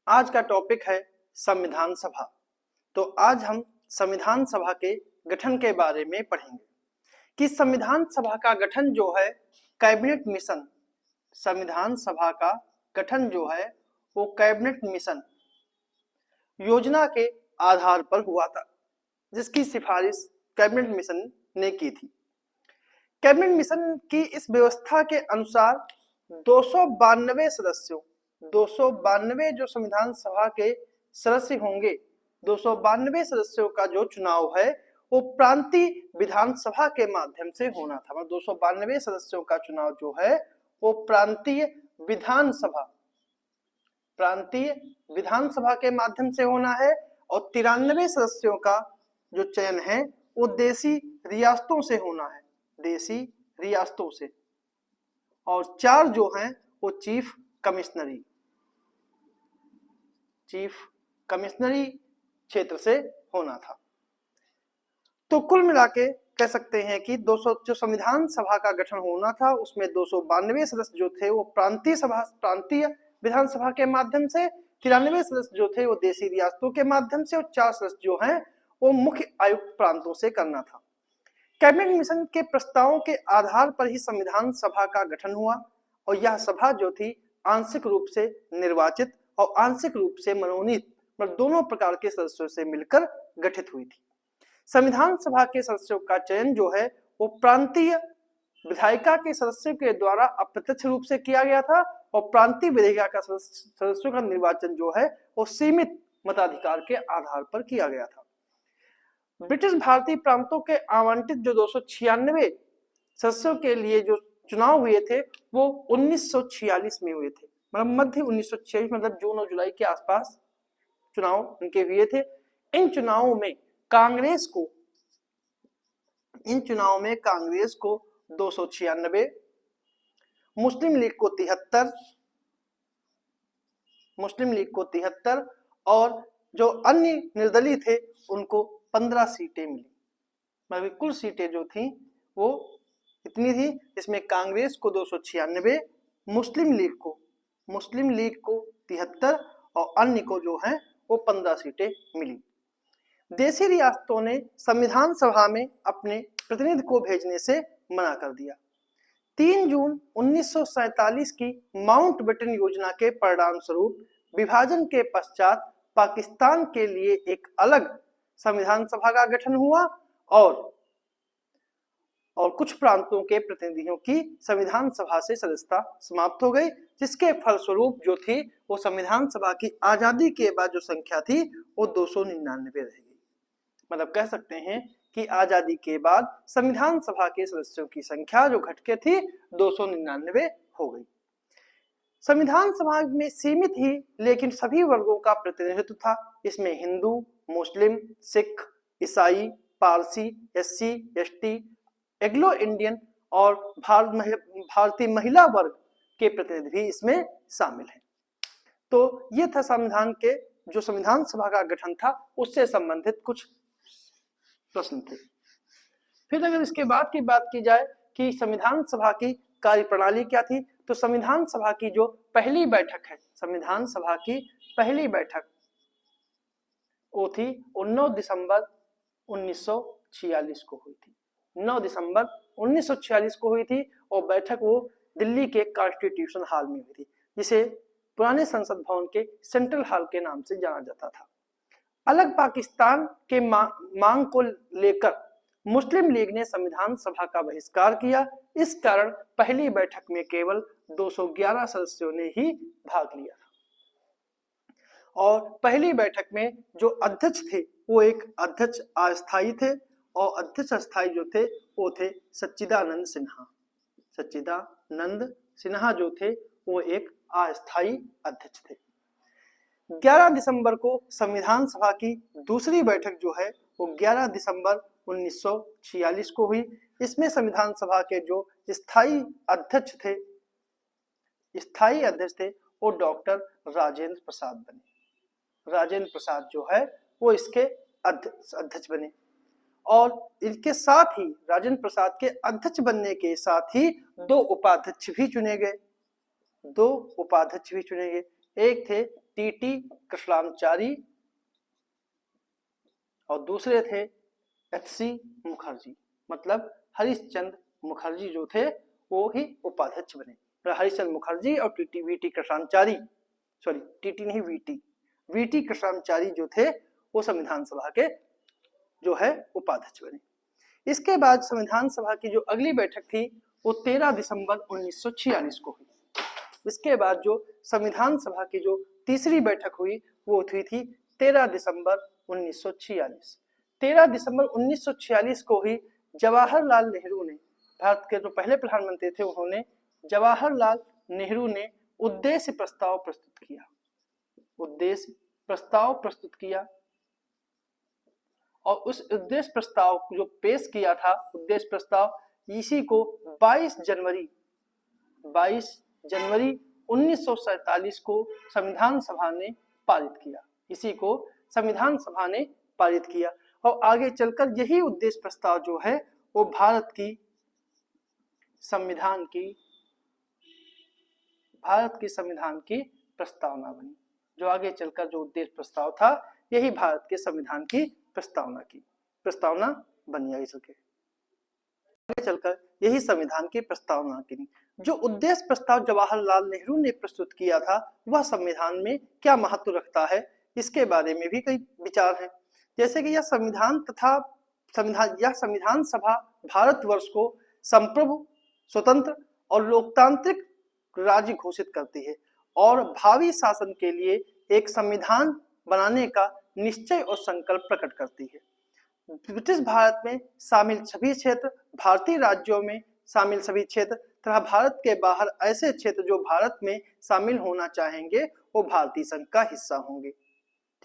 आज का टॉपिक है संविधान सभा। तो आज हम संविधान सभा के गठन के बारे में पढ़ेंगे कि संविधान सभा का गठन जो है कैबिनेट मिशन, संविधान सभा का गठन जो है वो कैबिनेट मिशन योजना के आधार पर हुआ था, जिसकी सिफारिश कैबिनेट मिशन ने की थी। कैबिनेट मिशन की इस व्यवस्था के अनुसार 292 सदस्यों 292 जो संविधान सभा के सदस्य होंगे, 292 सदस्यों का जो चुनाव है वो प्रांतीय विधानसभा के माध्यम से होना था। मतलब 292 सदस्यों का चुनाव जो है वो प्रांतीय विधानसभा के माध्यम से होना है और 93 सदस्यों का जो चयन है वो देशी रियासतों से होना है, देशी रियासतों से, और 4 जो हैं वो चीफ कमिश्नरी क्षेत्र से होना था। तो कुल मिलाके कह सकते हैं कि 200 जो संविधान सभा का गठन होना था उसमें 292 सदस्य जो थे वो प्रांतीय विधानसभा के माध्यम से, 93 सदस्य जो थे वो देशी रियासतों के माध्यम से और 4 सदस्य जो हैं वो मुख्य आयुक्त प्रांतों से करना था। कैबिनेट मिशन के प्रस्तावों के आधार पर ही संविधान सभा का गठन हुआ और यह सभा जो थी आंशिक रूप से निर्वाचित और आंशिक रूप से मनोनीत, मतलब दोनों प्रकार के सदस्यों से मिलकर गठित हुई थी। संविधान सभा के सदस्यों का चयन जो है वो प्रांतीय विधायिका के सदस्यों के द्वारा अप्रत्यक्ष रूप से किया गया था और प्रांतीय विधायिका का सदस्यों का निर्वाचन जो है वो सीमित मताधिकार के आधार पर किया गया था। ब्रिटिश भारतीय प्रांतों के आवंटित जो 296 सदस्यों के लिए जो चुनाव हुए थे वो 1946 में हुए थे, मतलब मध्य 1946, मतलब जून और जुलाई के आसपास चुनाव उनके हुए थे। इन चुनावों में कांग्रेस को 296, मुस्लिम लीग को 73 और जो अन्य निर्दलीय थे उनको 15 सीटें मिली। मतलब कुल सीटें जो थी वो इतनी थी, इसमें कांग्रेस को 296, मुस्लिम लीग को 73 और अन्य को जो है वो 15 सीटें मिली। देशी रियासतों ने संविधान सभा में अपने प्रतिनिधि को भेजने से मना कर दिया। 3 जून 1947 की माउंटबेटन योजना के परिणाम स्वरूप विभाजन के पश्चात पाकिस्तान के लिए एक अलग संविधान सभा का गठन हुआ और कुछ प्रांतों के प्रतिनिधियों की संविधान सभा से सदस्यता समाप्त हो गई, जिसके फलस्वरूप जो थी वो संविधान सभा की आजादी के बाद जो संख्या थी वो 299 रह गई। मतलब कह सकते हैं कि आजादी के बाद संविधान सभा के सदस्यों की संख्या जो घट के थी 299 हो गई। संविधान सभा में सीमित ही लेकिन सभी वर्गों का प्रतिनिधित्व था। इसमें हिंदू, मुस्लिम, सिख, ईसाई, पारसी, एससी, एसटी, एग्लो इंडियन और भारतीय महिला वर्ग के प्रतिनिधि भी इसमें शामिल हैं। तो ये था संविधान सभा का गठन था उससे संबंधित कुछ प्रश्न थे। फिर अगर इसके बाद की बात की जाए कि संविधान सभा की कार्यप्रणाली क्या थी, तो संविधान सभा की जो पहली बैठक है, संविधान सभा की पहली बैठक वो थी 9 दिसंबर 1946 को हुई थी। 9 दिसंबर 1946 को हुई थी और बैठक वो दिल्ली के कॉन्स्टिट्यूशन हॉल में हुई थी, जिसे पुराने संसद भवन के सेंट्रल हॉल के नाम से जाना जाता था। अलग पाकिस्तान के मांग को लेकर मुस्लिम लीग ने संविधान सभा का बहिष्कार किया। इस कारण पहली बैठक में केवल 211 सदस्यों ने ही भाग लिया और पहली बैठक में जो अध्यक्ष थे वो एक अध्यक्ष अस्थायी थे और अध्यक्ष अस्थायी जो थे वो थे सच्चिदानंद सिन्हा जो थे वो एक अस्थायी अध्यक्ष थे। 11 दिसंबर को संविधान सभा की दूसरी बैठक जो है वो 11 दिसंबर 1946 को हुई। इसमें संविधान सभा के जो स्थायी अध्यक्ष थे वो डॉक्टर राजेंद्र प्रसाद बने। राजेंद्र प्रसाद जो है वो इसके अध्यक्ष बने और इनके साथ ही राजेंद्र प्रसाद के अध्यक्ष बनने के साथ ही 2 उपाध्यक्ष भी चुने गए। एक थे टीटी कृष्णाचारी और दूसरे थे एच.सी. मुखर्जी, मतलब हरिश्चंद्र मुखर्जी जो थे वो ही उपाध्यक्ष बने। हरिश्चंद्र मुखर्जी और वीटी कृष्णाचारी, सॉरी टीटी नहीं वीटी कृष्णाचारी जो थे वो संविधान सभा के जो है उपाध्यक्ष बने। इसके बाद संविधान सभा की जो अगली बैठक थी वो 13 दिसंबर 1946 को हुई। इसके बाद जो संविधान सभा की जो तीसरी बैठक हुई वो हुई थी 13 दिसंबर 1946। 13 दिसंबर 1946 को ही जवाहरलाल नेहरू ने, भारत के जो पहले प्रधानमंत्री थे उन्होंने, जवाहरलाल नेहरू ने उद्देश्य प्रस्ताव प्रस्तुत किया। उद्देश्य प्रस्ताव प्रस्तुत किया और उस उद्देश्य प्रस्ताव जो पेश किया था, उद्देश्य प्रस्ताव, इसी को 22 जनवरी 1947 को संविधान सभा ने पारित किया। इसी को संविधान सभा ने पारित किया और आगे चलकर यही उद्देश्य प्रस्ताव जो है वो भारत की संविधान की प्रस्तावना बनी। जो आगे चलकर जो उद्देश्य प्रस्ताव था यही भारत के संविधान की प्रस्तावना बनी। आगे चलकर यही संविधान की प्रस्तावना की। जो उद्देश्य प्रस्ताव जवाहरलाल नेहरू ने प्रस्तुत किया था वह संविधान में क्या महत्व रखता है, इसके बारे में भी कई विचार हैं। जैसे कि यह संविधान सभा भारतवर्ष को संप्रभु, स्वतंत्र और लोकतांत्रिक राज्य घोषित करती है और भावी शासन के लिए एक संविधान बनाने का निश्चय और संकल्प प्रकट करती है। ब्रिटिश भारत में शामिल सभी क्षेत्र, भारतीय राज्यों में शामिल सभी क्षेत्र तथा भारत के बाहर ऐसे क्षेत्र जो भारत में शामिल होना चाहेंगे वो भारतीय संघ का हिस्सा होंगे।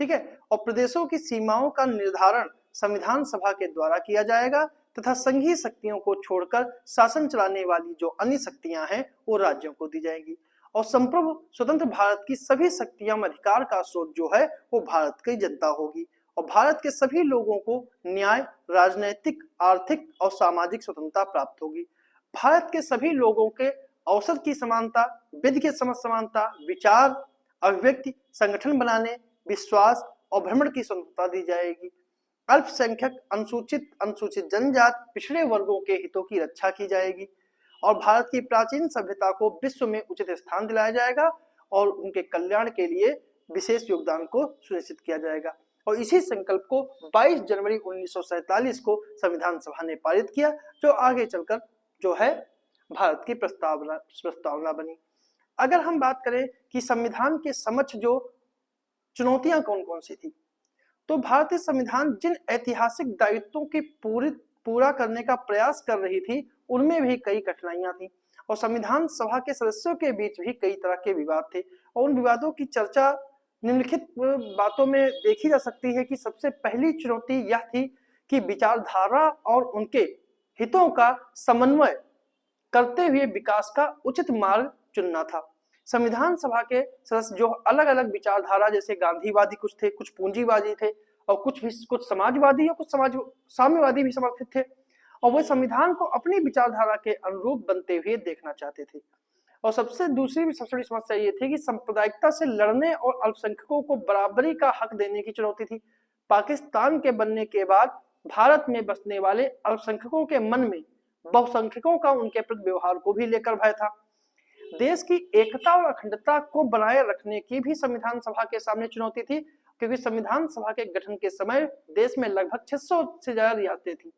ठीक है, और प्रदेशों की सीमाओं का निर्धारण संविधान सभा के द्वारा किया जाएगा तथा संघीय शक्तियों को छोड़कर शासन चलाने वाली जो अन्य शक्तियां हैं वो राज्यों को दी जाएंगी और संप्रभु स्वतंत्र भारत की सभी शक्तियां में अधिकार का स्रोत जो है वो भारत की जनता होगी और भारत के सभी लोगों को न्याय, राजनैतिक, आर्थिक और सामाजिक स्वतंत्रता प्राप्त होगी। भारत के सभी लोगों के अवसर की समानता, विधि के समझ समानता, विचार, अभिव्यक्ति, संगठन बनाने, विश्वास और भ्रमण की स्वतंत्रता दी जाएगी। अल्पसंख्यक, अनुसूचित जनजाति, पिछड़े वर्गों के हितों की रक्षा की जाएगी और भारत की प्राचीन सभ्यता को विश्व में उचित स्थान दिलाया जाएगा और उनके कल्याण के लिए विशेष योगदान को सुनिश्चित किया जाएगा। और इसी संकल्प को 22 जनवरी 1947 को संविधान सभा ने पारित किया, जो आगे चलकर जो है भारत की प्रस्तावना बनी। अगर हम बात करें कि संविधान के समक्ष जो चुनौतियां कौन कौन सी थी, तो भारतीय संविधान जिन ऐतिहासिक दायित्वों की पूरा करने का प्रयास कर रही थी उनमें भी कई कठिनाइयां थी और संविधान सभा के सदस्यों के बीच भी कई तरह के विवाद थे और उन विवादों की चर्चा निम्नलिखित बातों में देखी जा सकती है कि सबसे पहली चुनौती यह थी कि विचारधारा और उनके हितों का समन्वय करते हुए विकास का उचित मार्ग चुनना था। संविधान सभा के सदस्य जो अलग अलग विचारधारा, जैसे गांधीवादी कुछ थे, कुछ पूंजीवादी थे और कुछ समाजवादी और कुछ साम्यवादी भी समर्थित थे और वो संविधान को अपनी विचारधारा के अनुरूप बनते हुए देखना चाहते थे। और सबसे बड़ी समस्या ये थी कि सांप्रदायिकता से लड़ने और अल्पसंख्यकों को बराबरी का हक देने की चुनौती थी। पाकिस्तान के बनने के बाद भारत में बसने वाले अल्पसंख्यकों के मन में बहुसंख्यकों का उनके प्रति व्यवहार को भी लेकर भय था। देश की एकता और अखंडता को बनाए रखने की भी संविधान सभा के सामने चुनौती थी, क्योंकि संविधान सभा के गठन के समय देश में लगभग 600 से ज्यादा रियासतें थी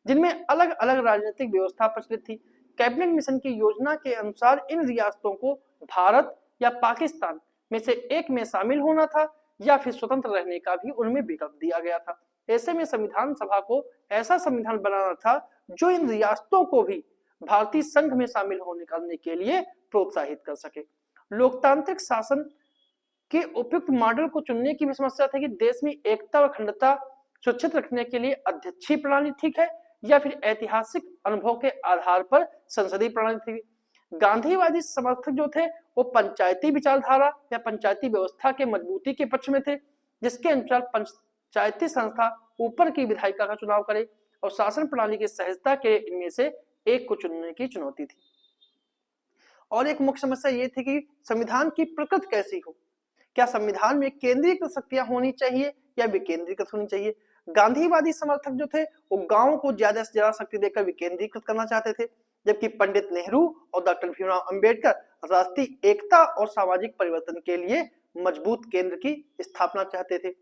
जिनमें अलग अलग राजनीतिक व्यवस्था प्रचलित थी। कैबिनेट मिशन की योजना के अनुसार इन रियासतों को भारत या पाकिस्तान में से एक में शामिल होना था या फिर स्वतंत्र रहने का भी उनमें विकल्प दिया गया था। ऐसे में संविधान सभा को ऐसा संविधान बनाना था जो इन रियासतों को भी भारतीय संघ में शामिल होने करने के लिए प्रोत्साहित कर सके। लोकतांत्रिक शासन के उपयुक्त मॉडल को चुनने की भी समस्या थी कि देश में एकता और अखंडता सुरक्षित रखने के लिए अध्यक्षीय प्रणाली ठीक है या फिर ऐतिहासिक अनुभव के आधार पर संसदीय प्रणाली थी। गांधीवादी समर्थक जो थे वो पंचायती विचारधारा या पंचायती व्यवस्था के मजबूती के पक्ष में थे, जिसके अनुसार पंचायती संस्था ऊपर की विधायिका का चुनाव करे और शासन प्रणाली की सहजता के इनमें से एक को चुनने की चुनौती थी। और एक मुख्य समस्या ये थी कि संविधान की प्रकृति कैसी हो, क्या संविधान में केंद्रीकृत शक्तियां होनी चाहिए या विकेंद्रीकृत होनी चाहिए? गांधीवादी समर्थक जो थे वो गांवों को ज्यादा से ज्यादा शक्ति देकर विकेंद्रीकृत करना चाहते थे, जबकि पंडित नेहरू और डॉक्टर भीमराव अंबेडकर राष्ट्रीय एकता और सामाजिक परिवर्तन के लिए मजबूत केंद्र की स्थापना चाहते थे।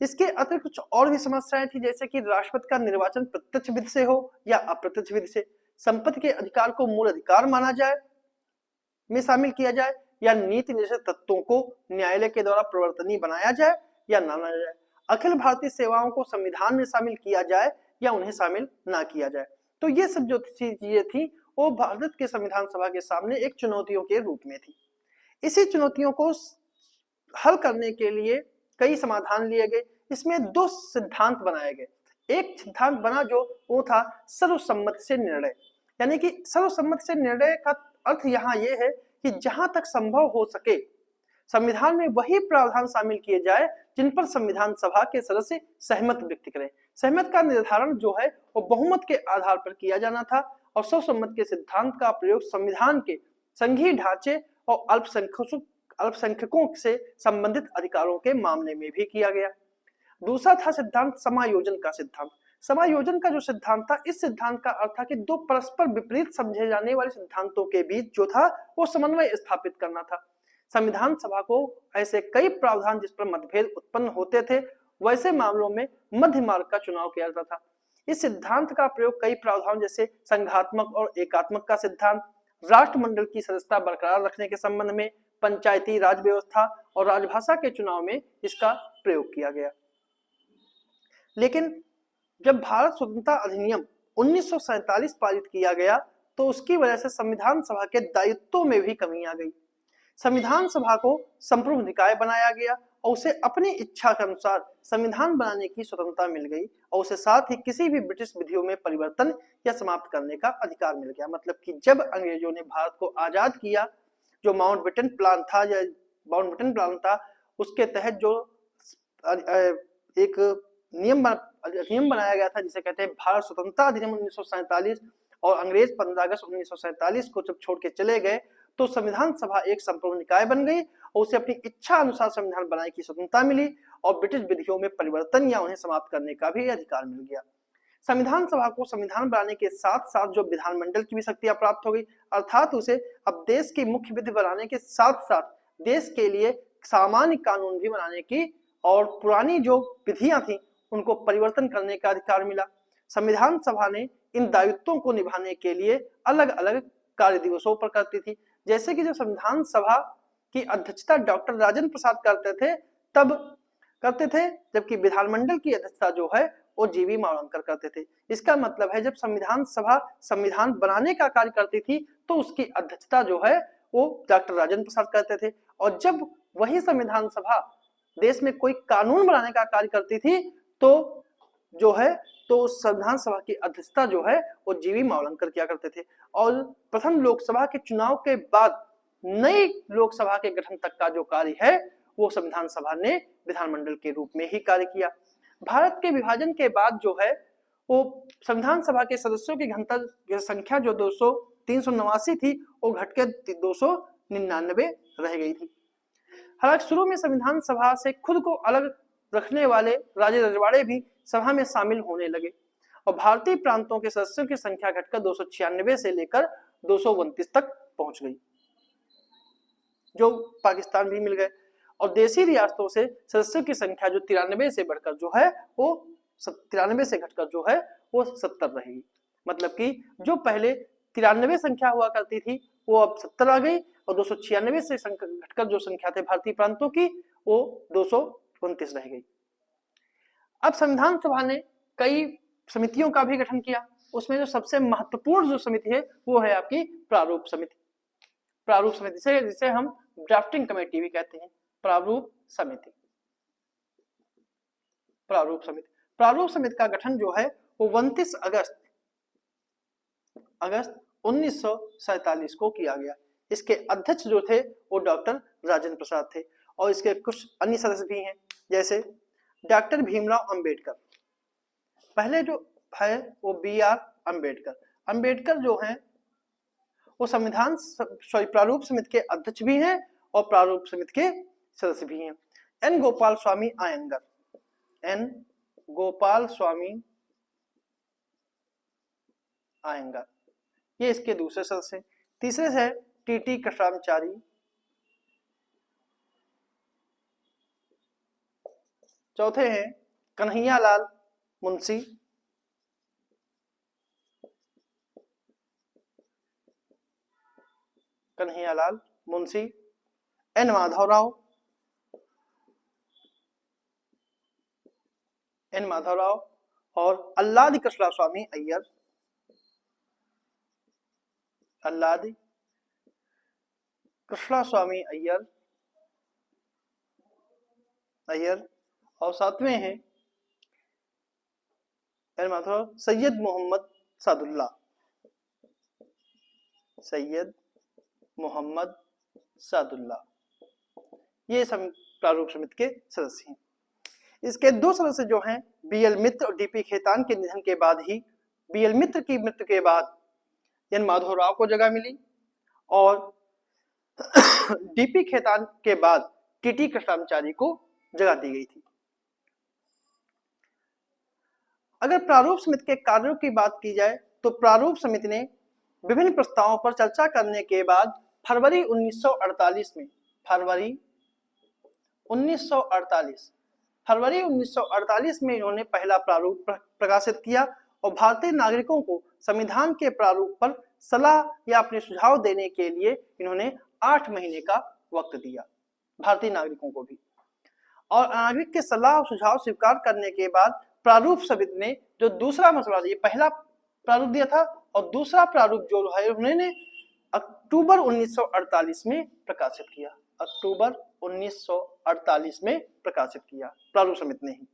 इसके अतिरिक्त कुछ और भी समस्याएं थी, जैसे कि राष्ट्रपति का निर्वाचन प्रत्यक्ष विधि से हो या अप्रत्यक्ष विधि से, संपत्ति के अधिकार को मूल अधिकार माना जाए में शामिल किया जाए, या नीति निर्देशक तत्वों को न्यायालय के द्वारा प्रवर्तनीय बनाया जाए या ना बनाया जाए, अखिल भारतीय सेवाओं को संविधान में शामिल किया जाए या उन्हें शामिल ना किया जाए। तो ये सब जो चीजें थी वो भारत के संविधान सभा के सामने एक चुनौतियों के रूप में थी। इसी चुनौतियों को हल करने के लिए कई समाधान लिए गए। इसमें दो सिद्धांत बनाए गए। एक सिद्धांत बना जो वो था सर्वसम्मति से निर्णय, यानी कि सर्वसम्मति से निर्णय का अर्थ यहाँ ये है कि जहां तक संभव हो सके संविधान में वही प्रावधान शामिल किए जाए जिन पर संविधान सभा के सदस्य सहमत व्यक्त करें। सहमत का निर्धारण जो है वो बहुमत के आधार पर किया जाना था, और सर्वसम्मति के सिद्धांत का प्रयोग संविधान के संघीय ढांचे और अल्पसंख्यकों से संबंधित अधिकारों के मामले में भी किया गया। दूसरा था सिद्धांत समायोजन का सिद्धांत। समायोजन का जो सिद्धांत था, इस सिद्धांत का अर्थ था कि दो परस्पर विपरीत समझे जाने वाले सिद्धांतों के बीच जो था वो समन्वय स्थापित करना था। संविधान सभा को ऐसे कई प्रावधान जिस पर मतभेद उत्पन्न होते थे, वैसे मामलों में मध्य मार्ग का चुनाव किया जाता था। इस सिद्धांत का प्रयोग कई प्रावधान जैसे संघात्मक और एकात्मक का सिद्धांत, राष्ट्रमंडल की सदस्यता बरकरार रखने के संबंध में, पंचायती राज व्यवस्था और राजभाषा के चुनाव में इसका प्रयोग किया गया। लेकिन जब भारत स्वतंत्रता अधिनियम 1947 पारित किया गया तो उसकी वजह से संविधान सभा के दायित्वों में भी कमी आ गई। संविधान सभा को संप्रभु निकाय बनाया गया और उसे अपनी इच्छा के अनुसार संविधान बनाने की स्वतंत्रता मिल गई, और उसे साथ ही किसी भी ब्रिटिश विधियों में परिवर्तन या समाप्त करने का अधिकार मिल गया। मतलब कि जब अंग्रेजों ने भारत को आजाद किया, जो माउंटबेटन प्लान था उसके तहत जो एक नियम बनाया गया था जिसे कहते हैं भारत स्वतंत्रता अधिनियम 1947, और अंग्रेज 15 अगस्त 1947 को जब छोड़ के चले गए तो संविधान सभा एक संप्रभु निकाय बन गई और उसे अपनी इच्छा अनुसार संविधान बनाने की स्वतंत्रता मिली, और ब्रिटिश विधियों में परिवर्तन या उन्हें समाप्त करने का भी अधिकार मिल गया। संविधान सभा को संविधान बनाने के साथ साथ जो विधानमंडल की भी शक्तियां प्राप्त हो गई, अर्थात उसे अब देश की मुख्य विधि बनाने के साथ साथ देश के लिए सामान्य कानून भी बनाने की और पुरानी जो विधियां थी उनको परिवर्तन करने का अधिकार मिला। संविधान सभा ने इन दायित्वों को निभाने के लिए अलग अलग कार्य दिवसों पर करती थी। जैसे कि जब संविधान सभा की अध्यक्षता डॉक्टर राजेंद्र प्रसाद करते थे, जबकि विधानमंडल की अध्यक्षता जो है वो जीवी मावलंकर करते थे। इसका मतलब है जब संविधान सभा संविधान बनाने का कार्य करती थी तो उसकी अध्यक्षता जो है वो डॉक्टर राजेंद्र प्रसाद करते थे, और जब वही संविधान सभा देश में कोई कानून बनाने का कार्य करती थी तो जो है तो संविधान सभा की अध्यक्षता जो है वो जीवी मावलंकर किया करते थे। और प्रथम लोकसभा के चुनाव के बाद नई लोकसभा के गठन तक का जो कार्य है वो संविधान सभा ने विधानमंडल के रूप में ही कार्य किया। भारत के विभाजन के बाद जो है वो संविधान सभा के सदस्यों की संख्या जो 389 थी वो घटकर 299 रह गई थी। हालांकि शुरू में संविधान सभा से खुद को अलग रखने वाले राजे रजवाड़े भी सभा में शामिल होने लगे, और भारतीय प्रांतों के सदस्यों की संख्या घटकर 296 से लेकर 229 तक पहुंच गई, जो पाकिस्तान भी मिल गए। और देशी रियासतों से सदस्यों की संख्या जो 93 से बढ़कर जो है वो 93 से घटकर जो है वो 70 रहेगी। मतलब कि जो पहले 93 संख्या हुआ करती थी वो अब 70 आ गई, और 296 से घटकर जो संख्या थे भारतीय प्रांतों की वो 229 रह गई। अब संविधान सभा ने कई समितियों का भी गठन किया। उसमें जो सबसे महत्वपूर्ण जो समिति है वो है आपकी प्रारूप समिति। प्रारूप समिति से जिसे हम ड्राफ्टिंग कमेटी भी कहते हैं। प्रारूप समिति प्रारूप समिति का गठन जो है वो 29 अगस्त 1947 को किया गया। इसके अध्यक्ष जो थे वो डॉक्टर राजेंद्र प्रसाद थे, और इसके कुछ अन्य सदस्य भी हैं जैसे डॉक्टर भीमराव अंबेडकर। पहले जो है वो BR अंबेडकर जो हैं वो प्रारूप समिति के अध्यक्ष भी हैं और प्रारूप समिति के सदस्य भी हैं। एन गोपाल स्वामी अयंगर, एन गोपाल स्वामी अयंगर, ये इसके दूसरे सदस्य हैं। तीसरे से टीटी कृष्णाचारी, चौथे हैं कन्हैयालाल मुंशी, कन्हैयालाल मुंशी, एन माधवराव, एन माधवराव और अल्लादी कृष्णा स्वामी अय्यर, अल्लादी कृष्णा स्वामी अय्यर, अय्यर और सातवें हैं एन माधवराव सैयद मोहम्मद सादुल्ला, सैयद मोहम्मद सादुल्ला, ये प्रारूप समिति के सदस्य हैं। इसके दो सदस्य जो हैं बीएल मित्र और डीपी खेतान के निधन के बाद ही, बीएल मित्र की मृत्यु के बाद एन माधवराव को जगह मिली और डीपी खेतान के बाद टीटी कृष्णाचारी को जगह दी गई थी। अगर प्रारूप समिति के कार्यों की बात की जाए तो प्रारूप समिति ने विभिन्न प्रस्तावों पर चर्चा करने के बाद फरवरी 1948 में, फरवरी 1948 में इन्होंने पहला प्रारूप प्रकाशित किया और भारतीय नागरिकों को संविधान के प्रारूप पर सलाह या अपने सुझाव देने के लिए इन्होंने 8 महीने का वक्त दिया भारतीय नागरिकों को भी। और नागरिक के सलाह और सुझाव स्वीकार करने के बाद प्रारूप समिति ने जो दूसरा मसौदा दिया, पहला प्रारूप दिया था और दूसरा प्रारूप जो है उन्होंने अक्टूबर 1948 में प्रकाशित किया, अक्टूबर 1948 में प्रकाशित किया प्रारूप समिति ने ही।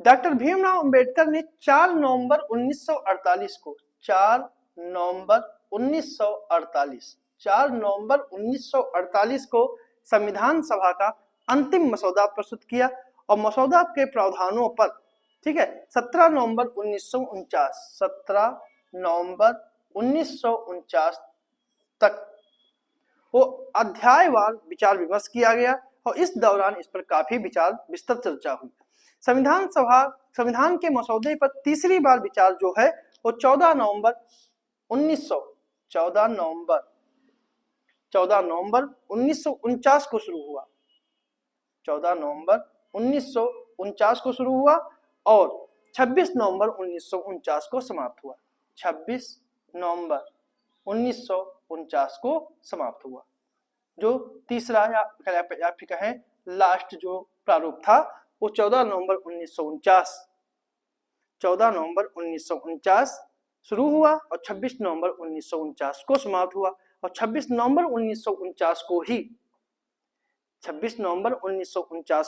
डॉक्टर भीमराव अंबेडकर ने 4 नवंबर 1948 को, 4 नवंबर 1948 को संविधान सभा का अंतिम मसौदा प्रस्तुत किया और मसौदा के प्रावधानों पर, ठीक है, 17 नवंबर 1949 तक वो अध्यायवार विचार विमर्श किया गया और इस दौरान इस पर काफी विचार विस्तृत चर्चा हुई। संविधान के मसौदे पर तीसरी बार विचार जो है वो 14 नवंबर 1949 को शुरू हुआ, 14 नवंबर 1949 को शुरू हुआ और 26 नवंबर 1949 को समाप्त हुआ, 26 नवंबर 1949 को समाप्त हुआ। जो तीसरा या फिर कहें लास्ट जो प्रारूप था वो 14 नवंबर 1949 शुरू हुआ और 26 नवंबर 1949 को समाप्त हुआ और 26 नवंबर 1949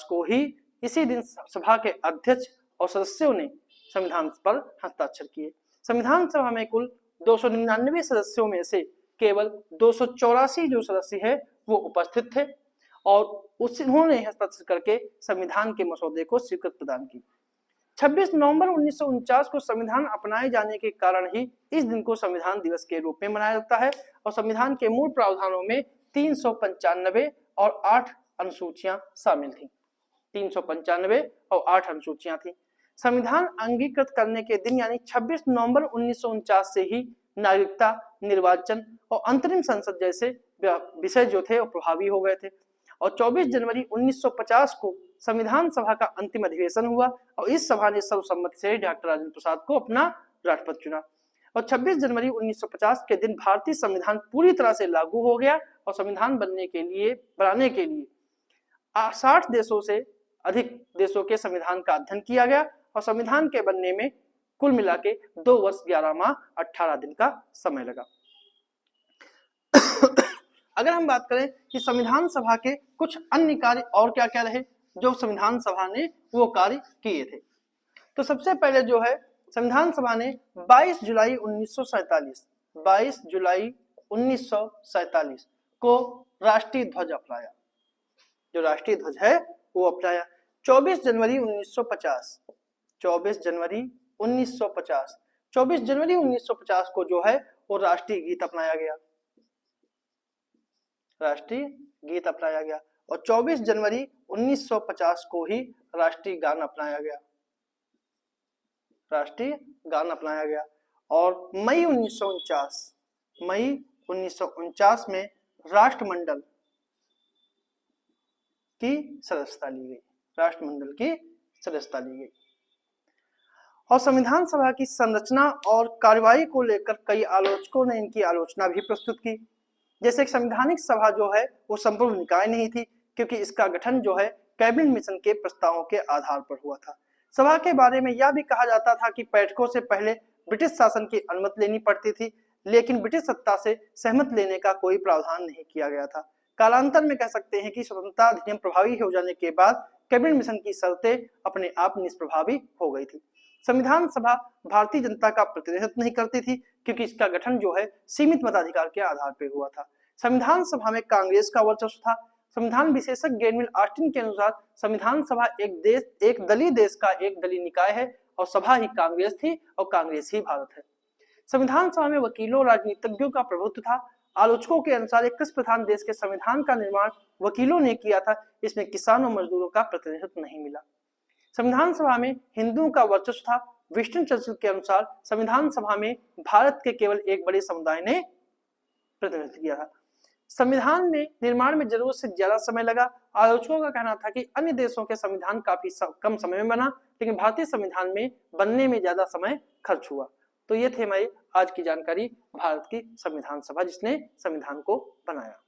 को ही इसी दिन सभा के अध्यक्ष और सदस्यों ने संविधान पर हस्ताक्षर किए। संविधान सभा में कुल 299 सदस्यों में से केवल 284 जो सदस्य है वो उपस्थित थे और उन्होंने हस्ताक्षर करके संविधान के मसौदे को स्वीकृति प्रदान की। 26 नवंबर 1949 को संविधान अपनाए जाने के कारण ही इस दिन को संविधान दिवस के रूप में मनाया जाता है और संविधान के मूल प्रावधानों में 395 और 8 अनुसूचियां शामिल थी, 395 और 8 अनुसूचियां थी। संविधान अंगीकृत करने के दिन यानी 26 नवंबर 1949 से ही नागरिकता, निर्वाचन और अंतरिम संसद जैसे विषय जो थे वो प्रभावी हो गए थे और 24 जनवरी 1950 को संविधान सभा का अंतिम अधिवेशन हुआ और इस सभा ने सर्वसम्मति से डॉक्टर राजेंद्र प्रसाद को अपना राष्ट्रपति चुना और 26 जनवरी 1950 के दिन भारतीय संविधान पूरी तरह से लागू हो गया और संविधान बनाने के लिए 60 देशों से अधिक देशों के संविधान का अध्ययन किया गया और संविधान के बनने में कुल मिला के 2 वर्ष 11 माह 18 दिन का समय लगा। अगर हम बात करें कि संविधान सभा के कुछ अन्य कार्य और क्या क्या रहे जो संविधान सभा ने वो कार्य किए थे, तो सबसे पहले जो है संविधान सभा ने 22 जुलाई 1947 को राष्ट्रीय ध्वज अपनाया, जो राष्ट्रीय ध्वज है वो अपनाया। 24 जनवरी 1950 को जो है वो राष्ट्रीय गीत अपनाया गया, राष्ट्रीय गीत अपनाया गया और 24 जनवरी 1950 को ही राष्ट्रीय गान अपनाया गया। राष्ट्रीय गान अपनाया गया। और मई 1949 में राष्ट्रमंडल की सदस्यता ली गई। राष्ट्रमंडल की सदस्यता ली गई। और संविधान सभा की संरचना और कार्यवाही को लेकर कई आलोचकों ने इनकी आलोचना भी प्रस्तुत की। जैसे कि संवैधानिक सभा जो है वो संपूर्ण निकाय नहीं थी, क्योंकि इसका गठन जो है कैबिनेट मिशन के प्रस्तावों के आधार पर हुआ था। सभा के बारे में यह भी कहा जाता था कि बैठकों से पहले ब्रिटिश शासन की अनुमति लेनी पड़ती थी, लेकिन ब्रिटिश सत्ता से सहमत लेने का कोई प्रावधान नहीं किया गया था। कालांतर में कह सकते हैं कि स्वतंत्रता अधिनियम प्रभावी हो जाने के बाद कैबिनेट मिशन की शर्तें अपने आप निष्प्रभावी हो गई थी। संविधान सभा भारतीय जनता का प्रतिनिधित्व नहीं करती थी, क्योंकि इसका गठन जो है सीमित मताधिकार के आधार पर हुआ था। संविधान सभा में कांग्रेस का वर्चस्व था। संविधान विशेषज्ञ गेरमिल ऑस्टिन के अनुसार संविधान सभा एक दलीय देश का एक दलीय निकाय है और सभा ही कांग्रेस थी और कांग्रेस ही भारत है। संविधान सभा में वकीलों और राजनीतिज्ञों का प्रभुत्व था। आलोचकों के अनुसार एक कृषि प्रधान देश के संविधान का निर्माण वकीलों ने किया था, इसमें किसानों मजदूरों का प्रतिनिधित्व नहीं मिला। संविधान सभा में हिंदुओं का वर्चस्व था। विंस्टन चर्चिल के अनुसार संविधान सभा में भारत के केवल एक बड़े समुदाय ने प्रतिनिधित्व किया था। संविधान में निर्माण में जरूरत से ज्यादा समय लगा। आलोचकों का कहना था कि अन्य देशों के संविधान काफी कम समय में बना, लेकिन भारतीय संविधान में बनने में ज्यादा समय खर्च हुआ। तो ये थे हमारी आज की जानकारी भारत की संविधान सभा जिसने संविधान को बनाया।